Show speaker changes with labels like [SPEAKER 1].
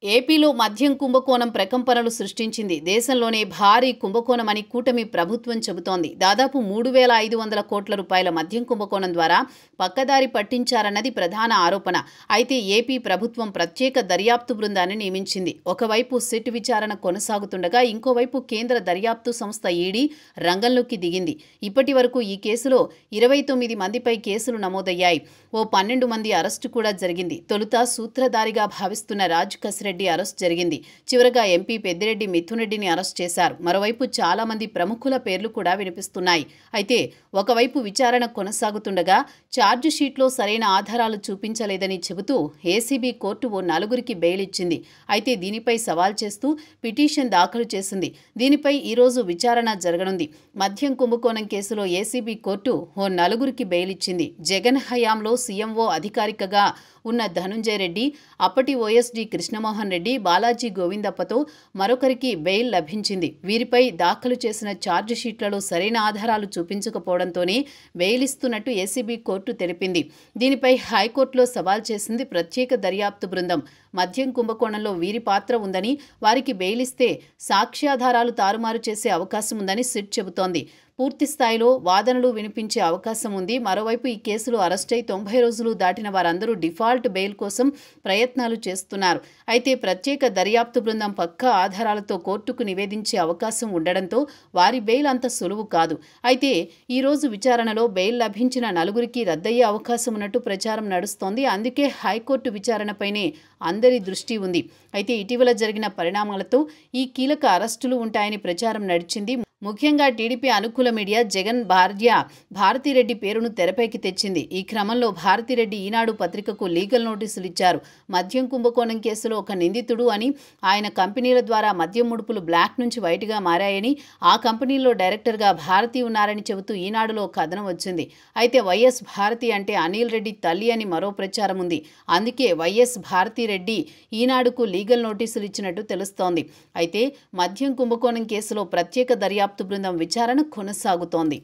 [SPEAKER 1] ఏపీలో మద్యం కుంభకోణం ప్రకంపనలు సృష్టించింది. దేశంలోనే భారీ కుంభకోణమని కూటమి ప్రభుత్వం చెబుతోంది. దాదాపు 3,500 కోట్ల రూపాయల మద్యం కుంభకోణం ద్వారా పక్కదారి పట్టించారన్నది ప్రధాన ఆరోపణ. అయితే ఏపీ ప్రభుత్వం ప్రత్యేక దర్యాప్తు బృందాన్ని నియమించింది. ఒకవైపు సిట్ విచారణ కొనసాగుతుండగా ఇంకోవైపు కేంద్ర దర్యాప్తు సంస్థ ఈడీ రంగంలోకి దిగింది. ఇప్పటి వరకు ఈ కేసులో 29 మందిపై కేసులు నమోదయ్యాయి. ఓ 12 మంది అరెస్టు కూడా జరిగింది. తొలుత సూత్రధారిగా భావిస్తున్న రాజ్ రెడ్డి అరెస్ట్ జరిగింది. చివరగా ఎంపీ పెద్దిరెడ్డి మిథున్ రెడ్డిని అరెస్ట్ చేశారు. మరోవైపు చాలా మంది ప్రముఖుల పేర్లు కూడా వినిపిస్తున్నాయి. అయితే ఒకవైపు విచారణ కొనసాగుతుండగా ఛార్జ్ షీట్లో సరైన ఆధారాలు చూపించలేదని చెబుతూ ఏసీబీ కోర్టు ఓ 4గురికి బెయిల్ ఇచ్చింది. అయితే దీనిపై సవాల్ చేస్తూ పిటిషన్ దాఖలు చేసింది. దీనిపై ఈరోజు విచారణ జరగనుంది. మద్యం కుంభకోణం కేసులో ఏసీబీ కోర్టు ఓ 4గురికి బెయిల్ ఇచ్చింది. జగన్ హయాంలో సీఎంఓ అధికారికగా ఉన్న ధనుంజయ రెడ్డి, అప్పటి ఓఎస్డీ కృష్ణమోహన్ రెడ్డి, బాలాజీ గోవిందప్పతో మరొకరికి బెయిల్ లభించింది. వీరిపై దాఖలు చేసిన ఛార్జ్ షీట్లలో సరైన ఆధారాలు చూపించకపోవడంతోనే బెయిల్ ఇస్తున్నట్టు ఏసీబీ కోర్టు తెలిపింది. దీనిపై హైకోర్టులో సవాల్ చేసింది ప్రత్యేక దర్యాప్తు బృందం. మద్యం కుంభకోణంలో వీరి పాత్ర ఉందని, వారికి బెయిల్ ఇస్తే సాక్ష్యాధారాలు తారుమారు చేసే అవకాశం ఉందని సిట్ చెబుతోంది. పూర్తి స్థాయిలో వాదనలు వినిపించే అవకాశం ఉంది. మరోవైపు ఈ కేసులో అరెస్టై 90 రోజులు దాటిన వారందరూ డిఫాల్ట్ బెయిల్ కోసం ప్రయత్నాలు చేస్తున్నారు. అయితే ప్రత్యేక దర్యాప్తు బృందం పక్కా ఆధారాలతో కోర్టుకు నివేదించే అవకాశం ఉండడంతో వారి బెయిల్ అంత సులువు కాదు. అయితే ఈరోజు విచారణలో బెయిల్ లభించిన 4గురికి రద్దయ్యే అవకాశం ఉన్నట్టు ప్రచారం నడుస్తోంది. అందుకే హైకోర్టు విచారణపైనే అందరి దృష్టి ఉంది. అయితే ఇటీవల జరిగిన పరిణామాలతో ఈ కీలక అరెస్టులు ఉంటాయని ప్రచారం నడిచింది. ముఖ్యంగా టీడీపీ అనుకూల మీడియా జగన్ భార్య భారతిరెడ్డి పేరును తెరపైకి తెచ్చింది. ఈ క్రమంలో భారతిరెడ్డి ఈనాడు పత్రికకు లీగల్ నోటీసులు ఇచ్చారు. మద్యం కుంభకోణం కేసులో ఒక నిందితుడు అని, ఆయన కంపెనీల ద్వారా మద్యం ముడుపులు బ్లాక్ నుంచి వైట్గా మారాయని, ఆ కంపెనీల్లో డైరెక్టర్గా భారతి ఉన్నారని చెబుతూ ఈనాడులో కథనం వచ్చింది. అయితే వైఎస్ భారతి అంటే అనిల్ రెడ్డి తల్లి అని మరో ప్రచారం ఉంది. అందుకే వైఎస్ భారతిరెడ్డి ఈనాడుకు లీగల్ నోటీసులు ఇచ్చినట్టు తెలుస్తోంది. అయితే మద్యం కుంభకోణం కేసులో ప్రత్యేక దర్యాప్తు బృందం విచారణ కొనసాగుతోంది.